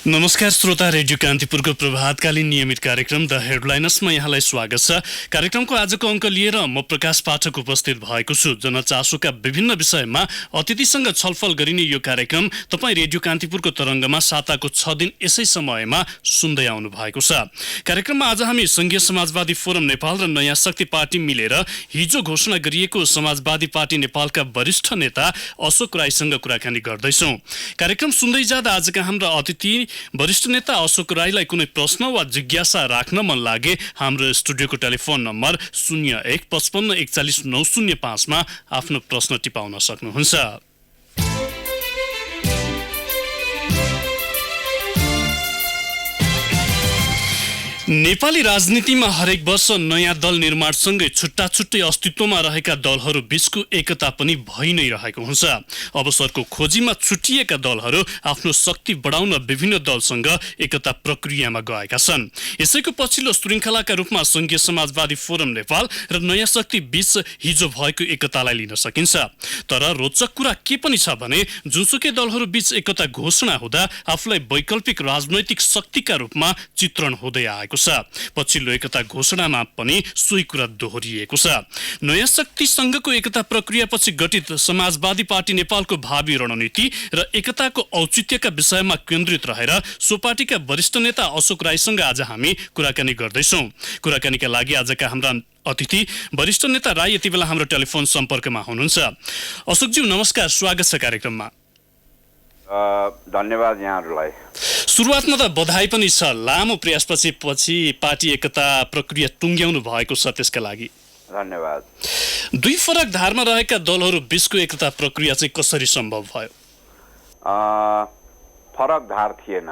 नमस्कार श्रोता, रेडियो कान्तिपुरको प्रभातकालीन नियमित कार्यक्रम द हेडलाइनर्समा यहाँलाई स्वागत छ। कार्यक्रमको आजको अङ्क लिएर म प्रकाश पाठक उपस्थित भएको छु। जनचासोका विभिन्न विषयमा अतिथिसँग छलफल गरिने यो कार्यक्रम तपाईँ रेडियो कान्तिपुरको तरङ्गमा साताको 6 दिन यसै समयमा सुन्दै आउनु भएको छ। कार्यक्रममा आज हामी संघीय समाजवादी फोरम नेपाल र नयाँ शक्ति पार्टी मिलेर हिजो घोषणा गरिएको समाजवादी पार्टी नेपालका वरिष्ठ नेता अशोक राईसँग कुराकानी गर्दैछौँ। कार्यक्रम सुन्दै जाँदा आजका हाम्रा अतिथि वरिष्ठ नेता अशोक राईलाई कुनै प्रश्न वा जिज्ञासा राख्न मन लागे हाम्रो स्टुडियोको टेलिफोन नम्बर 01 55 41 905 मा आफ्नो प्रश्न टिपाउन सक्नुहुन्छ। नेपाली राजनीतिमा हरेक वर्ष नयाँ दल निर्माणसँगै छुट्टा छुट्टै अस्तित्वमा रहेका दलहरू बीचको एकता पनि भइ नै रहेको हुन्छ। अवसरको खोजीमा छुटिएका दलहरू आफ्नो शक्ति बढाउन विभिन्न दलसँग एकता प्रक्रियामा गएका छन्। यसैको पछिल्लो श्रृङ्खलाका रूपमा संघीय समाजवादी फोरम नेपाल र नयाँ शक्ति बीच हिजो भएको एकतालाई लिन सकिन्छ। तर रोचक कुरा के पनि छ भने जुनसुकै दलहरू बीच एकता घोषणा हुँदा आफूलाई वैकल्पिक राजनैतिक शक्तिका रूपमा चित्रण हुँदै आएको छ। पछिल्लो एकता घोषणामा पनि सोही कुरा दोहोरिएको छ। नयाँ शक्ति संघको एकता प्रक्रियापछि गठित समाजवादी पार्टी नेपालको भावी रणनीति र एकताको औचित्यका विषयमा केन्द्रित रहेर सो पार्टीका वरिष्ठ नेता अशोक राईसँग आज हामी कुराकानी गर्दैछौँ। कुराकानीका लागि आजका हाम्रा अतिथि वरिष्ठ नेता राई यति बेला हाम्रो टेलिफोन सम्पर्कमा हुनुहुन्छ। अशोकज्यू नमस्कार, स्वागत छ कार्यक्रममा। धन्यवाद यहाँहरूलाई। सुरुवातमा त बधाई पनि छ, लामो प्रयासपछि पार्टी एकता प्रक्रिया टुङ्ग्याउनु भएको छ, त्यसका लागि धन्यवाद। दुई फरक धारमा रहेका दलहरू बीचको एकता प्रक्रिया चाहिँ कसरी सम्भव भयो? फरक धार थिएन,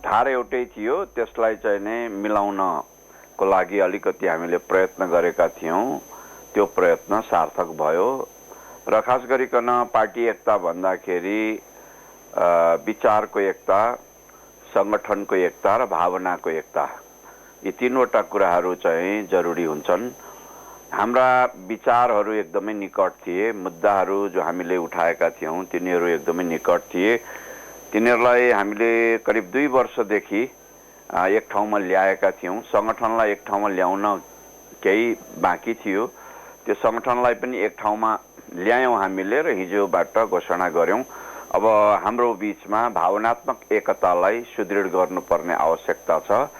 धार एउटै थियो। त्यसलाई चाहिँ नै मिलाउनको लागि अलिकति हामीले प्रयत्न गरेका थियौँ। त्यो प्रयत्न सार्थक भयो र खास गरिकन पार्टी एकता भन्दाखेरि विचारको एकता, संगठनको एकता र भावनाको एकता, यी तीनवटा कुराहरू चाहिँ जरुरी हुन्छन्। हाम्रा विचारहरू एकदमै निकट थिए, मुद्दाहरू जो हामीले उठाएका थियौँ तिनीहरू एकदमै निकट थिए। तिनीहरूलाई हामीले करिब 2 वर्षदेखि एक ठाउँमा ल्याएका थियौँ। संगठनलाई एक ठाउँमा ल्याउन केही बाँकी थियो, त्यो संगठनलाई पनि एक ठाउँमा ल्यायौँ हामीले र हिजोबाट घोषणा गऱ्यौँ। अब हाम्रो बीचमा भावनात्मक एकतालाई सुदृढ गर्नुपर्ने आवश्यकता छ।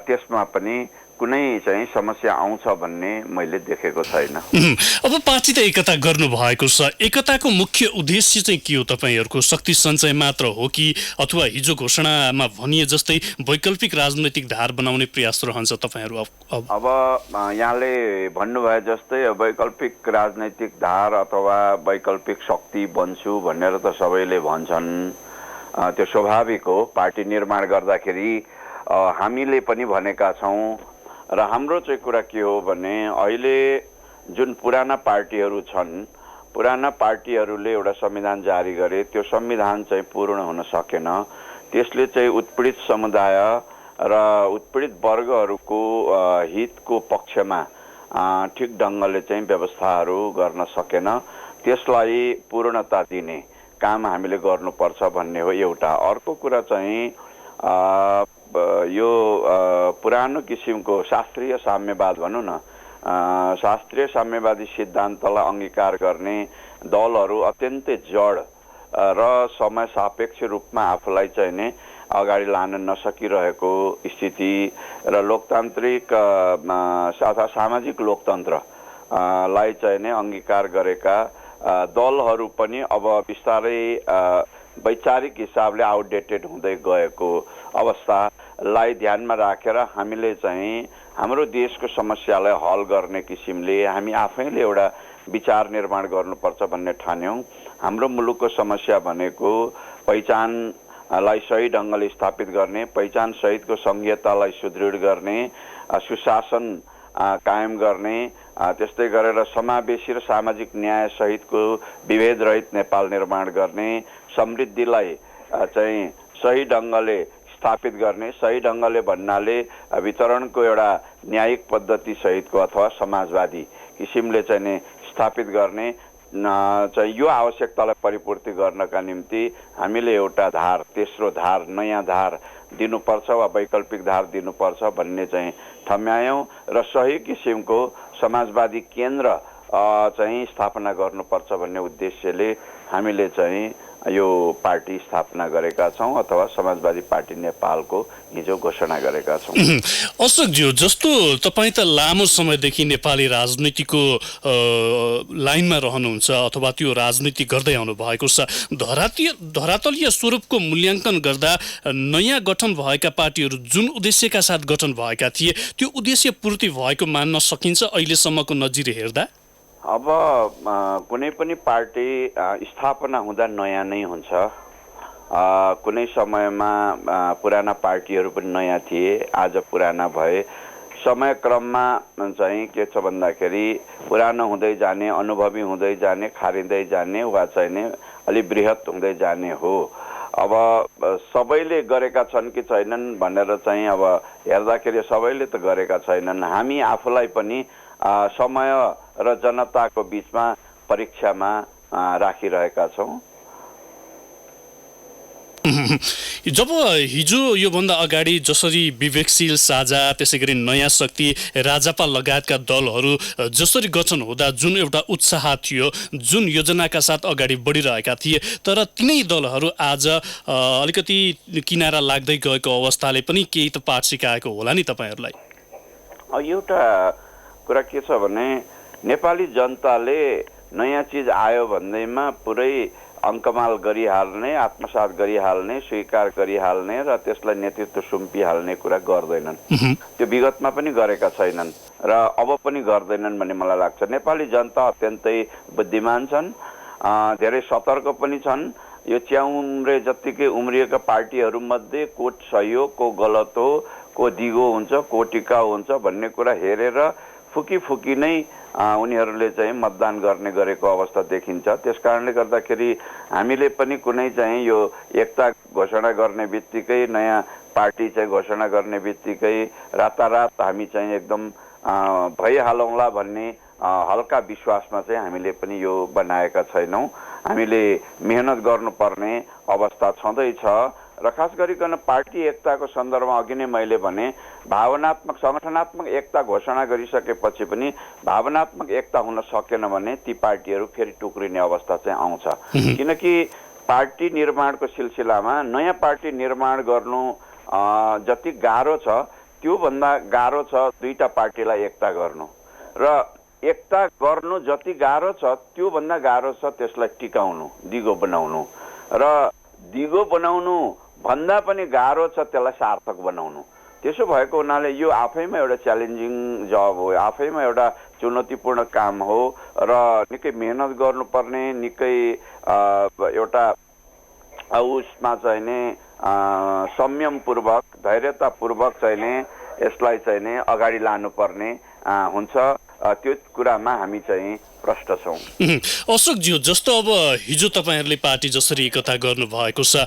त्यसमा पनि कुनै चाहिँ समस्या आउँछ भन्ने मैले देखेको छैन। अब पार्टी त एकता गर्नु भएको छ, एकताको मुख्य उद्देश्य चाहिँ के हो? तपाईँहरूको शक्ति सञ्चय मात्र हो कि अथवा हिजो घोषणामा भनिए जस्तै वैकल्पिक राजनैतिक धार बनाउने प्रयास रहन्छ तपाईँहरू? अब यहाँले भन्नुभए जस्तै वैकल्पिक राजनैतिक धार अथवा वैकल्पिक शक्ति बन्छु भनेर त सबैले भन्छन्, त्यो स्वाभाविक हो। पार्टी निर्माण गर्दाखेरि हामीले पनि भनेका छौँ र हाम्रो चाहिँ कुरा के हो भने अहिले जुन पुराना पार्टीहरू छन्, पुराना पार्टीहरूले एउटा संविधान जारी गरे, त्यो संविधान चाहिँ पूर्ण हुन सकेन। त्यसले चाहिँ उत्पीडित समुदाय र उत्पीडित वर्गहरूको हितको पक्षमा ठिक ढङ्गले चाहिँ व्यवस्थाहरू गर्न सकेन। त्यसलाई पूर्णता दिने काम हामीले गर्नुपर्छ भन्ने हो एउटा। अर्को कुरा चाहिँ यो पुरानो किसिमको शास्त्रीय साम्यवाद भनौँ न, शास्त्रीय साम्यवादी सिद्धान्तलाई अङ्गीकार गर्ने दलहरू अत्यन्तै जड र समय सापेक्ष रूपमा आफूलाई चाहिँ नै अगाडि लान नसकिरहेको स्थिति र लोकतान्त्रिक अथवा सामाजिक लोकतन्त्रलाई चाहिँ नै अङ्गीकार गरेका दलहरू पनि अब बिस्तारै वैचारिक हिसाबले आउटडेटेड हुँदै गएको अवस्थालाई ध्यानमा राखेर हामीले चाहिँ हाम्रो देशको समस्यालाई हल गर्ने किसिमले हामी आफैले एउटा विचार निर्माण गर्नुपर्छ भन्ने ठान्यौँ। हाम्रो मुलुकको समस्या भनेको पहिचानलाई सही ढङ्गले स्थापित गर्ने, पहिचान सहितको संघीयतालाई सुदृढ गर्ने, सुशासन कायम गर्ने, त्यस्तै गरेर समावेशी र सामाजिक न्याय सहितको विभेद रहित नेपाल निर्माण गर्ने, समृद्धिलाई चाहिँ सही ढङ्गले स्थापित गर्ने। सही ढङ्गले भन्नाले वितरणको एउटा न्यायिक पद्धति सहितको अथवा समाजवादी किसिमले चाहिँ स्थापित गर्ने, चाहिँ यो आवश्यकतालाई परिपूर्ति गर्नका निम्ति हामीले एउटा धार, तेस्रो धार, नयाँ धार दिनुपर्छ वा वैकल्पिक धार दिनुपर्छ भन्ने चाहिँ ठम्यायौँ र सही किसिमको समाजवादी केन्द्र चाहिँ स्थापना गर्नुपर्छ भन्ने उद्देश्यले हामीले चाहिँ यो पार्टी स्थापना गरेका छौँ अथवा समाजवादी पार्टी नेपालको हिजो घोषणा गरेका छौँ। अशोकज्यू, जस्तो तपाईँ त लामो समयदेखि नेपाली राजनीतिको लाइनमा रहनुहुन्छ अथवा त्यो राजनीति गर्दै आउनु भएको छ। धरातलीय स्वरूपको मूल्याङ्कन गर्दा नयाँ गठन भएका पार्टीहरू जुन उद्देश्यका साथ गठन भएका थिए त्यो उद्देश्य पूर्ति भएको मान्न सकिन्छ अहिलेसम्मको नजिर हेर्दा? अब कुनै पनि पार्टी स्थापना हुँदा नयाँ नै हुन्छ। कुनै समयमा पुराना पार्टीहरू पनि नयाँ थिए, आज पुराना भए। समयक्रममा चाहिँ के छ भन्दाखेरि पुरानो हुँदै जाने, अनुभवी हुँदै जाने, खारिँदै जाने वा चाहिँ अलि बृहत हुँदै जाने हो। अब सबैले गरेका छन् कि छैनन् भनेर चाहिँ अब हेर्दाखेरि सबैले त गरेका छैनन्। हामी आफूलाई पनि समय र जनताको बीचमा परीक्षामा राखिरहेका छौँ। जब हिजो योभन्दा अगाडि जसरी विवेकशील साझा, त्यसै गरी नयाँ शक्ति, राजापा लगायतका दलहरू जसरी गठन हुँदा जुन एउटा उत्साह थियो, जुन योजनाका साथ अगाडि बढिरहेका थिए, तर तिनै दलहरू आज अलिकति किनारा लाग्दै गएको अवस्थाले पनि केही त पाठ सिकाएको होला नि तपाईँहरूलाई? एउटा कुरा के छ भने नेपाली जनताले नयाँ चिज आयो भन्दैमा पुरै अङ्कमाल गरिहाल्ने, आत्मसात गरिहाल्ने, स्वीकार गरिहाल्ने र त्यसलाई नेतृत्व सुम्पिहाल्ने कुरा गर्दैनन्। त्यो विगतमा पनि गरेका छैनन् र अब पनि गर्दैनन् भन्ने मलाई लाग्छ। नेपाली जनता अत्यन्तै बुद्धिमान छन्, धेरै सतर्क पनि छन्। यो च्याउम्रे जत्तिकै उम्रिएका पार्टीहरूमध्ये को सही हो, को गलत हो, को दिगो हुन्छ, को टिकाउ हुन्छ भन्ने कुरा हेरेर फुकी नै उनीहरूले चाहिँ मतदान गर्ने गरेको अवस्था देखिन्छ। त्यसकारणले गर्दाखेरि हामीले पनि कुनै चाहिँ यो एकता घोषणा गर्ने बित्तिकै, नयाँ पार्टी चाहिँ घोषणा गर्ने बित्तिकै रातारात हामी चाहिँ एकदम भइहालौँला भन्ने हल्का विश्वासमा चाहिँ हामीले पनि यो बनाएका छैनौँ। हामीले मेहनत गर्नुपर्ने अवस्था छँदैछ र खास गरिकन पार्टी एकताको सन्दर्भमा अघि नै मैले भने भावनात्मक सङ्गठनात्मक एकता घोषणा गरिसकेपछि पनि भावनात्मक एकता हुन सकेन भने ती पार्टीहरू फेरि टुक्रिने अवस्था चाहिँ आउँछ। किनकि पार्टी निर्माणको सिलसिलामा नयाँ पार्टी निर्माण गर्नु जति गाह्रो छ त्योभन्दा गाह्रो छ दुईटा पार्टीलाई एकता गर्नु, र एकता गर्नु जति गाह्रो छ त्योभन्दा गाह्रो छ त्यसलाई टिकाउनु, दिगो बनाउनु, र दिगो बनाउनु भन्दा पनि गाह्रो छ त्यसलाई सार्थक बनाउनु। त्यसो भएको हुनाले यो आफैमा एउटा च्यालेन्जिङ जब हो, आफैमा एउटा चुनौतीपूर्ण काम हो र निकै मेहनत गर्नुपर्ने, निकै एउटा उसमा चाहिँ नि संयमपूर्वक, धैर्यतापूर्वक चाहिँ नि यसलाई चाहिँ नि अगाडि लानुपर्ने हुन्छ। त्यो कुरामा हामी चाहिँ प्रष्ट छौँ। अशोकज्यू, जस्तो अब हिजो तपाईँहरूले पार्टी जसरी एकता गर्नुभएको छ,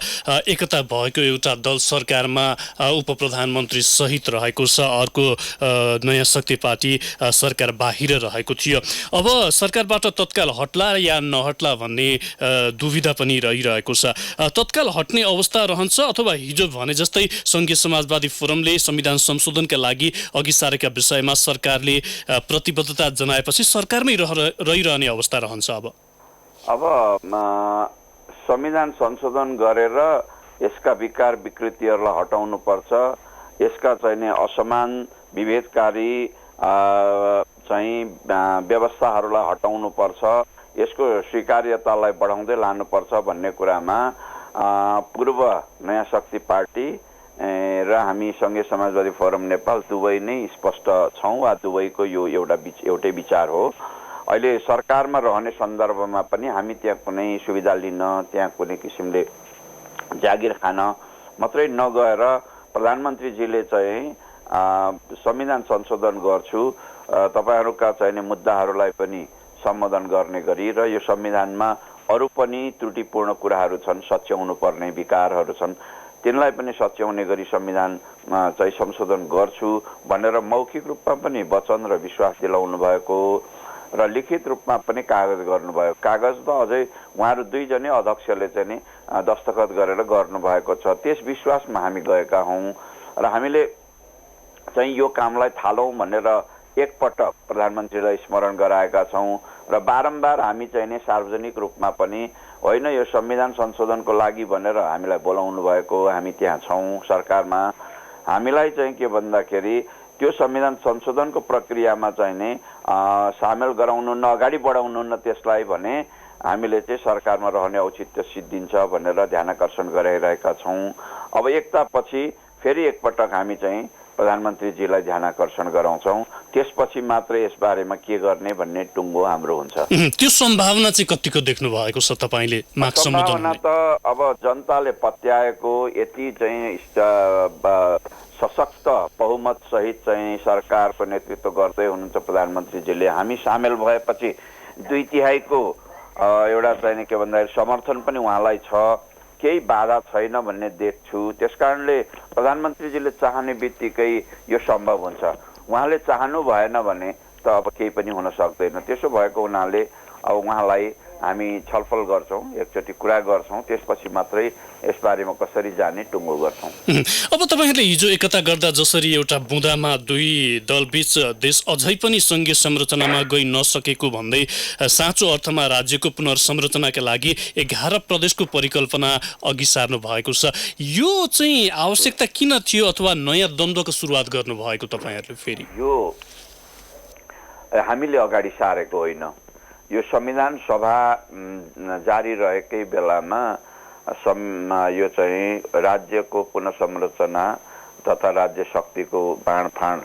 एकता भएको एउटा दल सरकारमा उप प्रधानमन्त्री सहित रहेको छ, अर्को नयाँ शक्ति पार्टी सरकार बाहिर रहेको थियो। अब सरकारबाट तत्काल हट्ला या नहट्ला भन्ने दुविधा पनि रहिरहेको छ। तत्काल हट्ने अवस्था रहन्छ अथवा हिजो भने जस्तै सङ्घीय समाजवादी फोरमले संविधान संशोधनका लागि अघि सारेका विषयमा सरकारले प्रतिबद्धता जनाएपछि सरकारमै रहिरहने अवस्था रहन्छ? अब संविधान संशोधन गरेर यसका विकार विकृतिहरूलाई हटाउनुपर्छ, यसका चाहिँ असमान विभेदकारी चाहिँ व्यवस्थाहरूलाई हटाउनुपर्छ, यसको स्वीकार्यतालाई बढाउँदै लानुपर्छ भन्ने कुरामा पूर्व नयाँ शक्ति पार्टी र हामी सङ्घीय समाजवादी फोरम नेपाल दुवै नै स्पष्ट छौँ वा दुवैको यो एउटै विचार हो। अहिले सरकारमा रहने सन्दर्भमा पनि हामी त्यहाँ कुनै सुविधा लिन, त्यहाँ कुनै किसिमले जागिर खान मात्रै नगएर प्रधानमन्त्रीजीले चाहिँ संविधान संशोधन गर्छु, तपाईँहरूका चाहिने मुद्दाहरूलाई पनि सम्बोधन गर्ने गरी र यो संविधानमा अरू पनि त्रुटिपूर्ण कुराहरू छन्, सच्याउनु पर्ने विकारहरू छन्, तिनलाई पनि सच्याउने गरी संविधान चाहिँ संशोधन गर्छु भनेर मौखिक रूपमा पनि वचन र विश्वास दिलाउनु भएको र लिखित रूपमा पनि कागज गर्नुभयो। कागज त अझै उहाँहरू दुईजनै अध्यक्षले चाहिँ नि दस्तखत गरेर गर्नुभएको छ। त्यस विश्वासमा हामी गएका हौँ र हामीले चाहिँ यो कामलाई थालौँ भनेर एकपटक प्रधानमन्त्रीलाई स्मरण गराएका छौँ र बारम्बार हामी चाहिँ नि सार्वजनिक रूपमा पनि होइन यो संविधान संशोधनको लागि भनेर हामीलाई बोलाउनु भएको, हामी त्यहाँ छौँ सरकारमा। हामीलाई चाहिँ के भन्दाखेरि त्यो संविधान संशोधनको प्रक्रियामा चाहिँ नि सामेल गराउनु न, अगाडि बढाउनु न त्यसलाई भने हामीले चाहिँ सरकारमा रहने औचित्य सिद्धिन्छ भनेर ध्यानाकर्षण गराइरहेका छौँ। अब एकतापछि फेरि एकपटक हामी चाहिँ प्रधानमन्त्रीजीलाई ध्यानाकर्षण गराउँछौँ, त्यसपछि मात्र यसबारेमा के गर्ने भन्ने टुङ्गो हाम्रो हुन्छ। त्यो सम्भावना चाहिँ कतिको देख्नु भएको छ तपाईँले? सम्भावना त अब जनताले पत्याएको यति चाहिँ सशक्त बहुमत सहित चाहिँ सरकारको नेतृत्व गर्दै हुनुहुन्छ प्रधानमन्त्रीजीले। हामी सामेल भएपछि 2/3 एउटा चाहिँ के भन्दाखेरि समर्थन पनि उहाँलाई छ, केही बाधा छैन भन्ने देख्छु। त्यसकारणले प्रधानमन्त्रीजीले चाहने बित्तिकै यो सम्भव हुन्छ। उहाँले चाहनु भएन भने त अब केही पनि हुन सक्दैन। त्यसो भएको हुनाले अब उहाँलाई हामी छलफल गर्छौँ, एकचोटि कुरा गर्छौँ, त्यसपछि मात्रै यसबारेमा कसरी जाने टुङ्गो गर्छौँ। अब तपाईँहरूले हिजो एकता गर्दा जसरी एउटा बुँदामा दुई दलबीच देश अझै पनि सङ्घीय संरचनामा गइ नसकेको भन्दै साँचो अर्थमा राज्यको पुनर्संरचनाका लागि 11 प्रदेशको परिकल्पना अघि सार्नु भएको छ। यो चाहिँ आवश्यकता किन थियो अथवा नयाँ द्वन्द्वको सुरुवात गर्नुभएको तपाईँहरूले? फेरि यो हामीले अगाडि सारेको होइन। यो संविधान सभा जारी रहेकै बेलामा यो चाहिँ राज्यको पुनर्संरचना तथा राज्य शक्तिको बाँडफाँड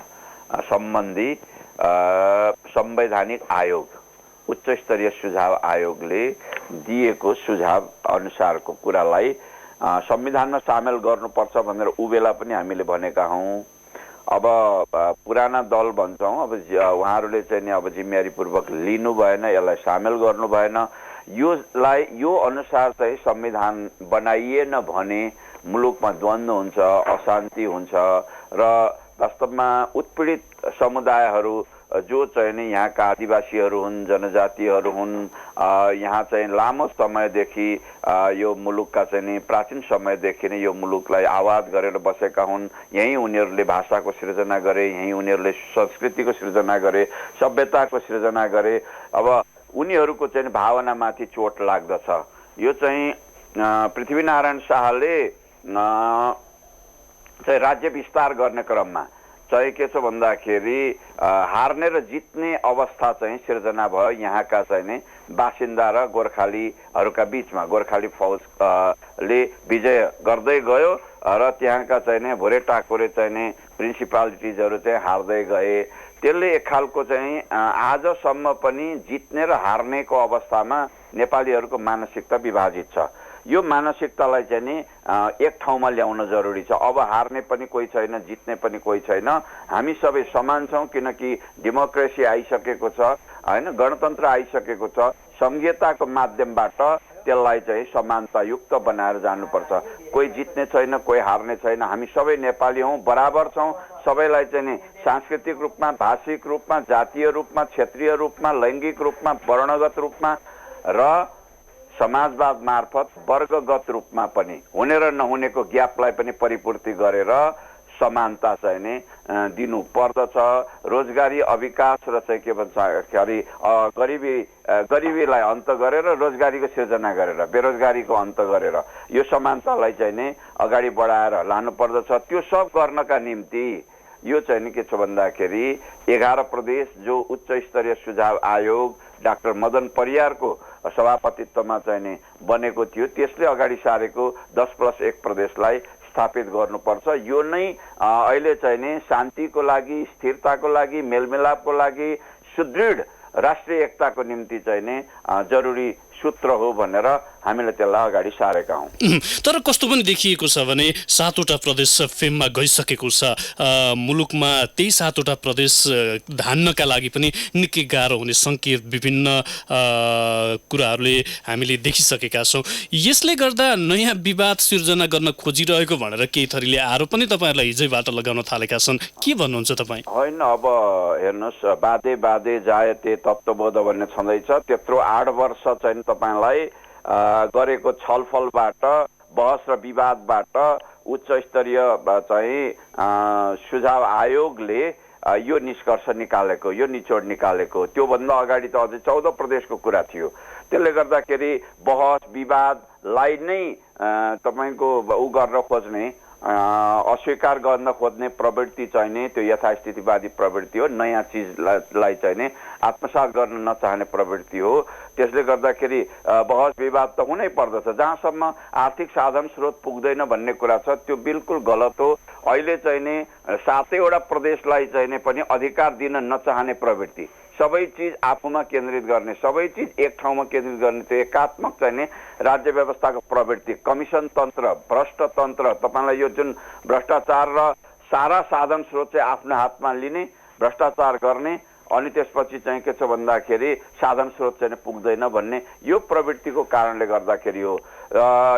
सम्बन्धी संवैधानिक आयोग, उच्च स्तरीय सुझाव आयोगले दिएको सुझाव अनुसारको कुरालाई संविधानमा सामेल गर्नुपर्छ भनेर उबेला पनि हामीले भनेका हौँ। अब पुराना दल भन्छौँ, अब उहाँहरूले चाहिँ नि अब जिम्मेवारीपूर्वक लिनु भएन, यसलाई सामेल गर्नु भएन। यो अनुसार चाहिँ संविधान बनाइएन भने मुलुकमा द्वन्द्व हुन्छ, अशान्ति हुन्छ र वास्तवमा उत्पीडित समुदायहरू जो चाहिँ नि यहाँका आदिवासीहरू हुन्, जनजातिहरू हुन्, यहाँ चाहिँ लामो समयदेखि यो मुलुकका चाहिँ नि प्राचीन समयदेखि नै यो मुलुकलाई आवाज गरेर बसेका हुन्। यहीँ उनीहरूले भाषाको सृजना गरे, यहीँ उनीहरूले संस्कृतिको सृजना गरे, सभ्यताको सृजना गरे। अब उनीहरूको चाहिँ भावनामाथि चोट लाग्दछ। यो चाहिँ पृथ्वीनारायण शाहले चाहिँ राज्य विस्तार गर्ने क्रममा चाहिँ के छ भन्दाखेरि हार्ने र जित्ने अवस्था चाहिँ सिर्जना भयो यहाँका चाहिँ नि बासिन्दा र गोर्खालीहरूका बिचमा। गोर्खाली फौजले विजय गर्दै गयो र त्यहाँका चाहिँ नि भोरे टाकुरे चाहिँ नि प्रिन्सिपालिटिजहरू चाहिँ हार्दै गए। त्यसले एक खालको चाहिँ आजसम्म पनि जित्ने र हार्नेको अवस्थामा नेपालीहरूको मानसिकता विभाजित छ। यो मानसिकतालाई चाहिँ नि एक ठाउँमा ल्याउन जरुरी छ। अब हार्ने पनि कोही छैन, जित्ने पनि कोही छैन, हामी सबै समान छौँ किनकि डेमोक्रेसी आइसकेको छ, होइन, गणतन्त्र आइसकेको छ। संघीयताको माध्यमबाट त्यसलाई चाहिँ समानतायुक्त बनाएर जानुपर्छ। कोही जित्ने छैन, कोही हार्ने छैन, हामी सबै नेपाली हौँ, बराबर छौँ। सबैलाई चाहिँ नि सांस्कृतिक रूपमा, भाषिक रूपमा, जातीय रूपमा, क्षेत्रीय रूपमा, लैङ्गिक रूपमा, वर्णगत रूपमा र समाजवाद मार्फत वर्गगत रूपमा पनि हुने र नहुनेको ग्यापलाई पनि परिपूर्ति गरेर समानता चाहिँ नि दिनु पर्दछ। रोजगारी अविकास र चाहिँ के भन्छ गरिबीलाई अन्त गरेर रोजगारीको सिर्जना गरेर बेरोजगारीको अन्त गरेर यो समानतालाई चाहिँ नि अगाडि बढाएर लानु पर्दछ। त्यो सब गर्नका निम्ति यो चाहिँ नि के छ भन्दाखेरि 11 प्रदेश जो उच्च स्तरीय सुझाव आयोग डाक्टर मदन परियारको सभापतित्वमा चाहिँ नि बनेको थियो, त्यसले अगाडि सारेको 10+1 प्रदेशलाई स्थापित गर्नुपर्छ। यो नै अहिले चाहिँ नि शान्तिको लागि, स्थिरताको लागि, मेलमिलापको लागि, सुदृढ राष्ट्रिय एकताको निम्ति चाहिँ नि जरुरी सूत्र हो भनेर हामीले त्यसलाई अगाडि सारेका हौँ। तर कस्तो पनि देखिएको छ भने 7वटा प्रदेश फेममा गइसकेको छ। मुलुकमा त्यही 7वटा प्रदेश धान्नका लागि पनि निकै गाह्रो हुने सङ्केत विभिन्न कुराहरूले हामीले देखिसकेका छौँ। यसले गर्दा नयाँ विवाद सिर्जना गर्न खोजिरहेको भनेर केही थरीले आरोप पनि तपाईँहरूलाई हिजैबाट लगाउन थालेका छन्। के भन्नुहुन्छ तपाईँ? होइन, अब हेर्नुहोस्, बाधे बाधे जायते तत्त्वबोध भन्ने छँदैछ। त्यत्रो 8 वर्ष चाहिँ तपाईँलाई गरेको छलफलबाट, बहस र विवादबाट उच्च स्तरीय चाहिँ सुझाव आयोगले यो निष्कर्ष निकालेको, यो निचोड निकालेको। त्योभन्दा अगाडि त अझै 14 प्रदेशको कुरा थियो। त्यसले गर्दाखेरि बहस विवादलाई नै तपाईँको उ गर्न खोज्ने, अस्वीकार गर्न खोज्ने प्रवृत्ति चाहिने त्यो यथास्थितिवादी प्रवृत्ति हो। नयाँ चिजलाई चाहिने आत्मसात गर्न नचाहने प्रवृत्ति हो। त्यसले गर्दाखेरि बहस विवाद त हुनै पर्दछ। जहाँसम्म आर्थिक साधन स्रोत पुग्दैन भन्ने कुरा छ त्यो बिल्कुल गलत हो। अहिले चाहिने 7वटा प्रदेशलाई चाहिने पनि अधिकार दिन नचाहने प्रवृत्ति, सबै चिज आफूमा केन्द्रित गर्ने, सबै चिज एक ठाउँमा केन्द्रित गर्ने त्यो एकात्मक चाहिने राज्य व्यवस्थाको प्रवृत्ति, कमिसन तन्त्र, भ्रष्ट तन्त्र, तपाईँलाई यो जुन भ्रष्टाचार र सारा साधन स्रोत चाहिँ आफ्नो हातमा लिने, भ्रष्टाचार गर्ने, अनि त्यसपछि चाहिँ के छ भन्दाखेरि साधन स्रोत चाहिँ पुग्दैन भन्ने यो प्रवृत्तिको कारणले गर्दाखेरि हो।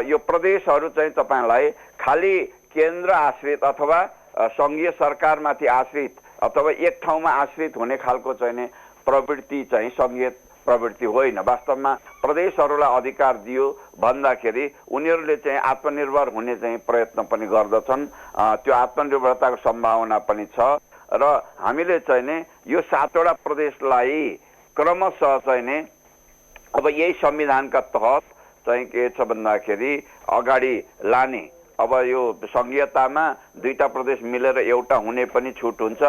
यो प्रदेशहरू चाहिँ तपाईँलाई खालि केन्द्र आश्रित अथवा सङ्घीय सरकारमाथि आश्रित अथवा एक ठाउँमा आश्रित हुने खालको चाहिने प्रवृत्ति चाहिँ सङ्घीय प्रवृत्ति होइन। वास्तवमा प्रदेशहरूलाई अधिकार दियो भन्दाखेरि उनीहरूले चाहिँ आत्मनिर्भर हुने चाहिँ प्रयत्न पनि गर्दछन्। त्यो आत्मनिर्भरताको सम्भावना पनि छ र हामीले चाहिने यो 7वटा प्रदेशलाई क्रमशः चाहिने अब यही संविधानका तहत चाहिँ के छ भन्दाखेरि अगाडि लाने। अब यो सङ्घीयतामा 2टा प्रदेश मिलेर एउटा हुने पनि छुट हुन्छ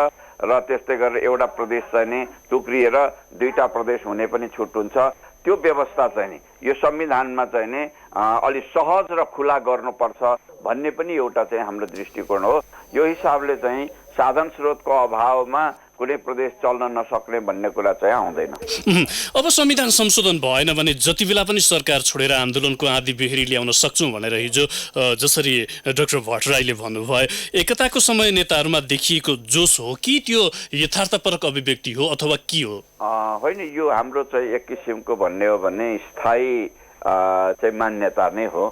र त्यस्तै गरेर एउटा प्रदेश चाहिँ नि टुक्रिएर 2टा प्रदेश हुने पनि छुट हुन्छ। त्यो व्यवस्था चाहिँ नि यो संविधानमा चाहिँ नि अलि सहज र खुला गर्नुपर्छ भन्ने पनि एउटा चाहिँ हाम्रो दृष्टिकोण हो। यो हिसाबले चाहिँ साधन स्रोतको अभावमा कुनै प्रदेश चल्न नसक्ने भन्ने कुरा चाहिँ आउँदैन। अब संविधान संशोधन भएन भने जति बेला पनि सरकार छोडेर आन्दोलनको आँधी बेहोरी ल्याउन सक्छौँ भनेर हिजो जसरी डाक्टर भट्टराईले भन्नुभयो, एकताको समय नेताहरूमा देखिएको जोस हो कि त्यो यथार्थपरक अभिव्यक्ति हो अथवा के हो? होइन, यो हाम्रो चाहिँ एक किसिमको भन्ने हो भने स्थायी चाहिँ मान्यता नै हो।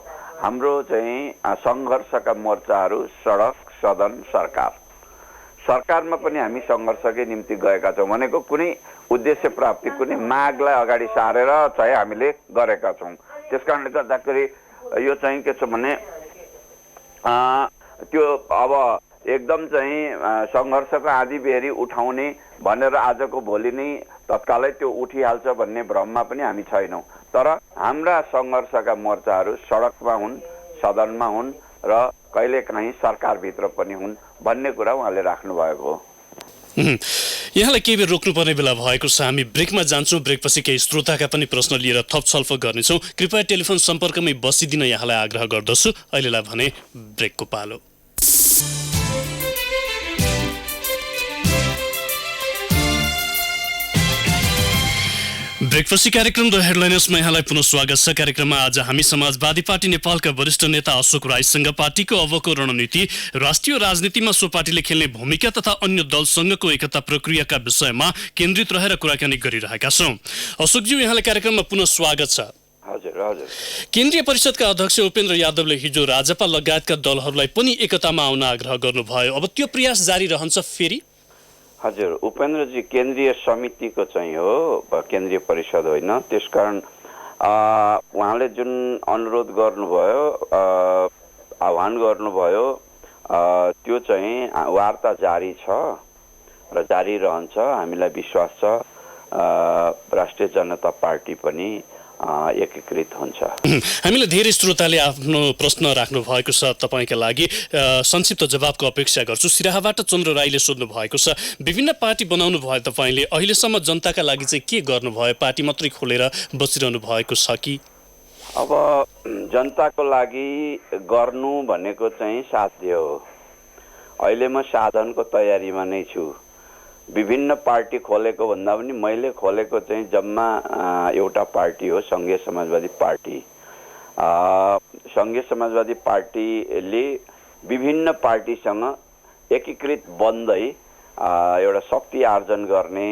हाम्रो चाहिँ सङ्घर्षका मोर्चाहरू सडक, सदन, सरकारमा पनि हामी सङ्घर्षकै निम्ति गएका छौँ भनेको कुनै उद्देश्य प्राप्ति, कुनै मागलाई अगाडि सारेर चाहिँ हामीले गरेका छौँ। त्यस कारणले गर्दाखेरि यो चाहिँ के छ भने त्यो अब एकदम चाहिँ सङ्घर्षको आँधी बेहोरी उठाउने भनेर आजको भोलि नै तत्कालै त्यो उठिहाल्छ भन्ने भ्रममा पनि हामी छैनौँ। तर हाम्रा सङ्घर्षका मोर्चाहरू सडकमा हुन्, सदनमा हुन् र कहिलेकाहीँ सरकारभित्र पनि हुन् भन्ने कुरा उहाँले राख्नु भएको हो। यहाँलाई केही बेर रोक्नुपर्ने बेला भएको छ। हामी ब्रेकमा जान्छौँ। ब्रेकपछि केही श्रोताका पनि प्रश्न लिएर थप छलफल गर्नेछौँ। कृपया टेलिफोन सम्पर्कमै बसिदिन यहाँलाई आग्रह गर्दछु। अहिलेलाई भने ब्रेकको पालो। ब्रेकपछि कार्यक्रम द हेडलाइनर्समा यहाँलाई पुनः स्वागत छ। कार्यक्रममा आज हामी समाजवादी पार्टी नेपालका वरिष्ठ नेता अशोक राईसँग पार्टीको अबको रणनीति, राष्ट्रिय राजनीतिमा सो पार्टीले खेल्ने भूमिका तथा अन्य दलसँगको एकता प्रक्रियाका विषयमा केन्द्रित रहेर कुराकानी गरिरहेका छौँ। अशोकज्यू, यहाँलाई कार्यक्रममा पुनः स्वागत छ। हजुर हजुर। केन्द्रीय परिषदका अध्यक्ष उपेन्द्र यादवले हिजो राजपा लगायतका दलहरूलाई पनि एकतामा आउन आग्रह गर्नुभयो। अब त्यो प्रयास जारी रहन्छ फेरि? हजुर, उपेन्द्रजी केन्द्रीय समितिको चाहिँ हो, केन्द्रीय परिषद होइन। त्यसकारण उहाँले जुन अनुरोध गर्नुभयो, आह्वान गर्नुभयो, त्यो चाहिँ वार्ता जारी छ र जारी रहन्छ। हामीलाई विश्वास छ राष्ट्रिय जनता पार्टी पनि एकीकृत हुन्छ। हामीले धेरै श्रोताले आफ्नो प्रश्न राख्नु भएको छ तपाईँका लागि, संक्षिप्त जवाबको अपेक्षा गर्छु। सिराहाबाट चन्द्र राईले सोध्नु भएको छ, विभिन्न पार्टी बनाउनु भयो तपाईँले, अहिलेसम्म जनताका लागि चाहिँ के गर्नुभयो? पार्टी मात्रै खोलेर बसिरहनु भएको छ कि? अब जनताको लागि गर्नु भनेको चाहिँ साध्य हो। अहिले म साधनको तयारीमा नै छु। विभिन्न पार्टी खोलेको भन्दा पनि मैले खोलेको चाहिँ जम्मा एउटा पार्टी हो, सङ्घीय समाजवादी पार्टी। सङ्घीय समाजवादी पार्टीले विभिन्न पार्टीसँग एकीकृत बन्दै एउटा शक्ति आर्जन गर्ने,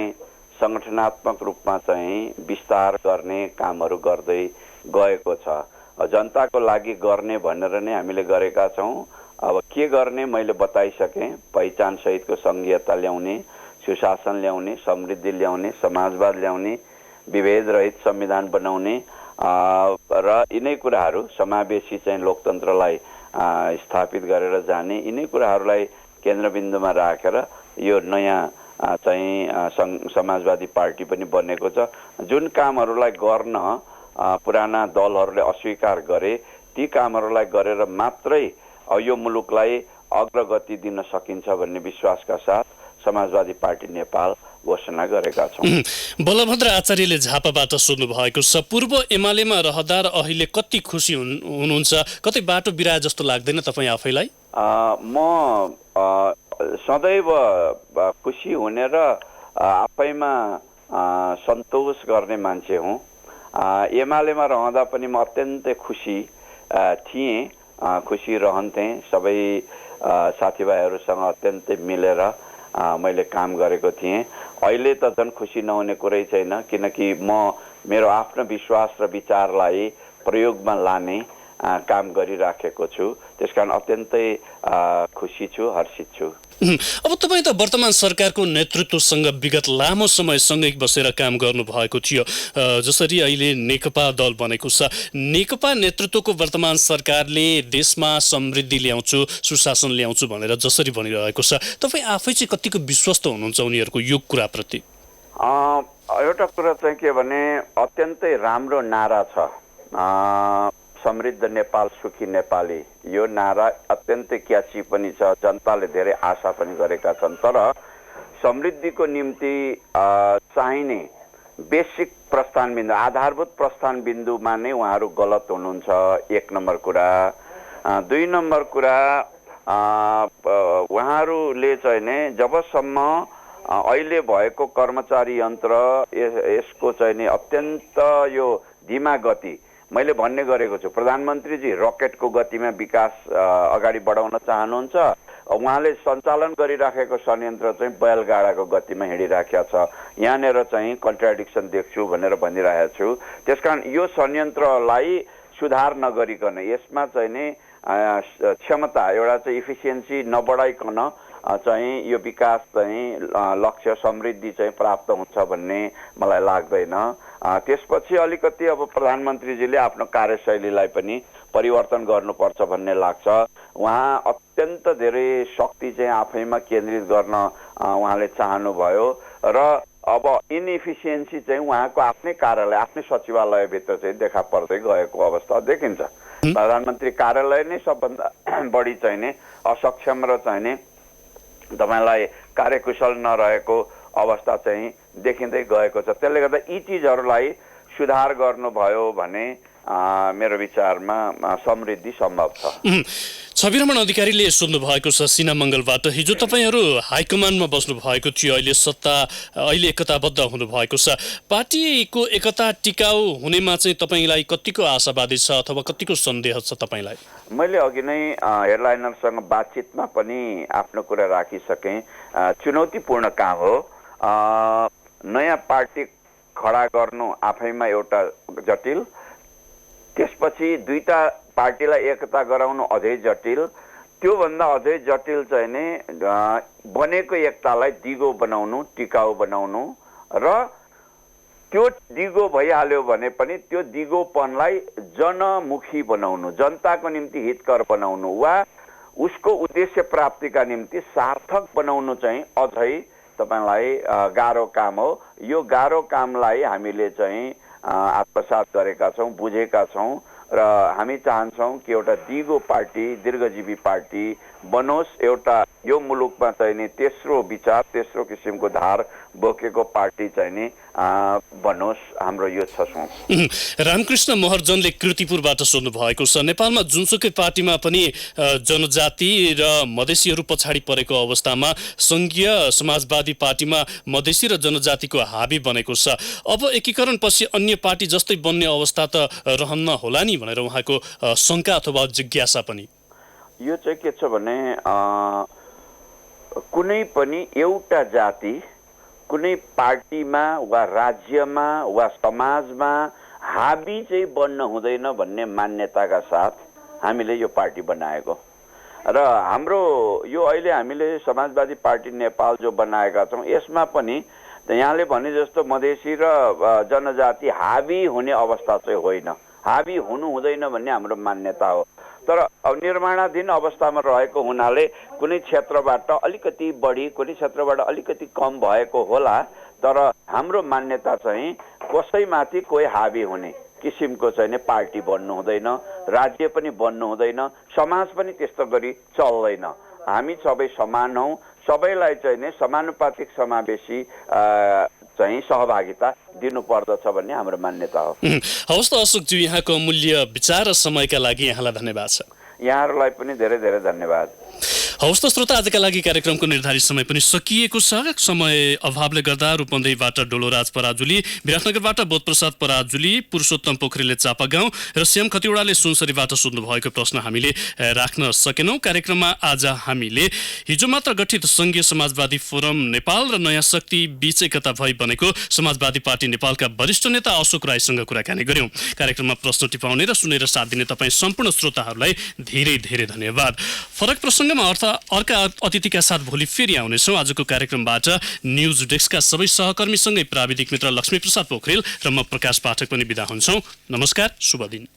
सङ्गठनात्मक रूपमा चाहिँ विस्तार गर्ने कामहरू गर्दै गएको छ। जनताको लागि गर्ने भनेर नै हामीले गरेका छौँ। अब के गर्ने मैले बताइसकेँ। पहिचान सहितको सङ्घीयता ल्याउने, सुशासन ल्याउने, समृद्धि ल्याउने, समाजवाद ल्याउने, विभेद रहित संविधान बनाउने र यिनै कुराहरू, समावेशी चाहिँ लोकतन्त्रलाई स्थापित गरेर जाने, यिनै कुराहरूलाई केन्द्रबिन्दुमा राखेर यो नयाँ चाहिँ समाजवादी पार्टी पनि बनेको छ। जुन कामहरूलाई गर्न पुराना दलहरूले अस्वीकार गरे, ती कामहरूलाई गरेर मात्रै यो मुलुकलाई अग्रगति दिन सकिन्छ भन्ने विश्वासका साथ समाजवादी पार्टी नेपाल घोषणा गरेका छौँ। बलभद्र आचार्यले झापाबाट सोध्नु भएको छ, पूर्व एमालेमा रहँदा अहिले कति खुसी हुनुहुन्छ? कतै बाटो बिराए जस्तो लाग्दैन तपाईँ आफैलाई? म सदैव खुसी हुने र आफैमा सन्तोष गर्ने मान्छे हुँ। एमालेमा रहँदा पनि म अत्यन्तै खुसी थिएँ, खुसी रहन्थेँ। सबै साथीभाइहरूसँग अत्यन्तै मिलेर मैले काम गरेको थिएँ। अहिले त झन् खुसी नहुने कुरै छैन, किनकि म मेरो आफ्नो विश्वास र विचारलाई प्रयोगमा लाने काम गरिराखेको छु। त्यसकारण अत्यन्तै खुसी छु, हर्षित छु। अब तपाईँ त वर्तमान सरकारको नेतृत्वसँग विगत लामो समयसँगै बसेर काम गर्नुभएको थियो। जसरी अहिले नेकपा दल बनेको छ, नेकपा नेतृत्वको वर्तमान सरकारले देशमा समृद्धि ल्याउँछु, सुशासन ल्याउँछु भनेर जसरी भनिरहेको छ, तपाईँ आफै चाहिँ कतिको विश्वस्त हुनुहुन्छ उनीहरूको यो कुराप्रति? एउटा कुरा चाहिँ के भने अत्यन्तै राम्रो नारा छ, समृद्ध नेपाल सुखी नेपाली। यो नारा अत्यन्तै क्याची पनि छ, जनताले धेरै आशा पनि गरेका छन्। तर समृद्धिको निम्ति चाहिने बेसिक प्रस्थान बिन्दु, आधारभूत प्रस्थान बिन्दुमा नै उहाँहरू गलत हुनुहुन्छ, एक नम्बर कुरा। दुई नम्बर कुरा, उहाँहरूले चाहिँ नि जबसम्म अहिले भएको कर्मचारी यन्त्र यसको चाहिँ नि अत्यन्त यो धीमा गति, मैले भन्ने गरेको छु, प्रधानमन्त्रीजी रकेटको गतिमा विकास अगाडि बढाउन चाहनुहुन्छ, उहाँले सञ्चालन गरिराखेको संयन्त्र चाहिँ बैलगाडाको गतिमा हिँडिराखेको छ। यहाँनिर चाहिँ कन्ट्राडिक्सन देख्छु भनेर भनिरहेको छु। त्यसकारण यो संयन्त्रलाई सुधार नगरिकन, यसमा चाहिँ नि क्षमता, एउटा चाहिँ इफिसियन्सी नबढाइकन चाहिँ यो विकास चाहिँ लक्ष्य समृद्धि चाहिँ प्राप्त हुन्छ भन्ने मलाई लाग्दैन। त्यसपछि अलिकति अब प्रधानमन्त्रीजीले आफ्नो कार्यशैलीलाई पनि परिवर्तन गर्नुपर्छ भन्ने लाग्छ। उहाँ अत्यन्त धेरै शक्ति चाहिँ आफैमा केन्द्रित गर्न उहाँले चाहनुभयो र अब इनएफिसियन्सी चाहिँ उहाँको आफ्नै कार्यालय, आफ्नै सचिवालयभित्र चाहिँ देखा पर्दै गएको अवस्था देखिन्छ। प्रधानमन्त्री कार्यालय नै सबभन्दा बढी चाहिँ नि असक्षम र चाहिँ नि तपाईँलाई कार्यकुशल नरहेको अवस्था चाहिँ देखिँदै गएको छ। त्यसले गर्दा यी चिजहरूलाई सुधार गर्नुभयो भने मेरो विचारमा समृद्धि सम्भव छ। छविरमण अधिकारीले सोध्नु भएको छ सिना मङ्गलबाट, हिजो तपाईँहरू हाइकमान्डमा बस्नु भएको थियो, अहिले एकताबद्ध हुनुभएको छ, पार्टीको एकता टिकाउ हुनेमा चाहिँ तपाईँलाई कतिको आशावादी छ अथवा कतिको सन्देह छ तपाईँलाई? मैले अघि नै हेडलाइनरसँग बातचितमा पनि आफ्नो कुरा राखिसकेँ। चुनौतीपूर्ण काम हो। नयाँ पार्टी खडा गर्नु आफैमा एउटा जटिल, त्यसपछि दुईटा पार्टीलाई एकता गराउनु अझै जटिल, त्योभन्दा अझै जटिल चाहिँ नि बनेको एकतालाई दिगो बनाउनु, टिकाउ बनाउनु र त्यो दिगो भइहाल्यो भने पनि त्यो दिगोपनलाई जनमुखी बनाउनु, जनताको निम्ति हितकर बनाउनु वा उसको उद्देश्य प्राप्तिका निम्ति सार्थक बनाउनु चाहिँ अझै तपाईँलाई गाह्रो काम हो। यो गाह्रो कामलाई हामीले चाहिँ आत्मसात गरेका छौँ, बुझेका छौँ र हामी चाहन्छौँ कि एउटा दिगो पार्टी, दीर्घजीवी पार्टी बनोस्, एउटा यो मुलुकमा चाहिँ नि तेस्रो विचार, तेस्रो किसिमको धार बोकेको पार्टी चाहिँ नि भन्नुहोस्, हाम्रो यो छ सोच। रामकृष्ण महर्जनले कृतिपुरबाट सोध्नु भएको छ, नेपालमा जुनसुकै पार्टीमा पनि जनजाति र मधेसीहरू पछाडि परेको अवस्थामा सङ्घीय समाजवादी पार्टीमा मधेसी र जनजातिको हाबी बनेको छ। अब एकीकरणपछि अन्य पार्टी जस्तै बन्ने अवस्था त रहन्न होला नि भनेर उहाँको शङ्का अथवा जिज्ञासा पनि। यो चाहिँ के छ भने कुनै पनि एउटा जाति कुनै पार्टीमा वा राज्यमा वा समाजमा हाबी चाहिँ बन्न हुँदैन भन्ने मान्यताका साथ हामीले यो पार्टी बनाएको र हाम्रो यो अहिले हामीले समाजवादी पार्टी नेपाल जो बनाएका छौँ यसमा पनि यहाँले भने जस्तो मधेसी र जनजाति हाबी हुने अवस्था चाहिँ होइन, हाबी हुनु हुँदैन भन्ने हाम्रो मान्यता हो। तर निर्माणाधीन अवस्थामा रहेको हुनाले कुनै क्षेत्रबाट अलिकति बढी कुनै क्षेत्रबाट अलिकति कम भएको होला, तर हाम्रो मान्यता चाहिँ कसैमाथि कोही हाबी हुने किसिमको चाहिँ पार्टी बन्नु हुँदैन, राज्य पनि बन्नु हुँदैन, समाज पनि त्यस्तो गरी चल्दैन। हामी सबै समान हौँ, सबैलाई चाहिँ समानुपातिक समावेशी चाहिँ सहभागिता दिनुपर्दछ भन्ने हाम्रो मान्यता हो। हवस् त अशोकज्यू, यहाँको अमूल्य विचार र समयका लागि यहाँलाई धन्यवाद छ। यहाँहरूलाई पनि धेरै धेरै धन्यवाद। हवस् त श्रोता, आजका लागि कार्यक्रमको निर्धारित समय पनि सकिएको छ। समय अभावले गर्दा रूपन्देहीबाट डोलोराज पराजुली, विराटनगरबाट बोधप्रसाद पराजुली, पुरुषोत्तम पोखरेलले चापागाउँ र श्याम खतिवडाले सुनसरीबाट सोध्नु भएको प्रश्न हामीले राख्न सकेनौँ। कार्यक्रममा आज हामीले हिजो मात्र गठित सङ्घीय समाजवादी फोरम नेपाल र नयाँ शक्ति बीच एकता भई बनेको समाजवादी पार्टी नेपालका वरिष्ठ नेता अशोक राईसँग कुराकानी गर्यौँ। कार्यक्रममा प्रश्न टिपाउने र सुनेर साथ दिने तपाईँ सम्पूर्ण श्रोताहरूलाई धेरै धेरै धन्यवाद। फरक प्रसङ्गमा अर्का अतिथिका साथ भोलि फेरि आउनेछौँ। आजको कार्यक्रमबाट न्युज डेस्कका सबै सहकर्मीसँगै प्राविधिक मित्र लक्ष्मी प्रसाद पोखरेल र म प्रकाश पाठक पनि बिदा हुन्छौँ। नमस्कार, शुभ दिन।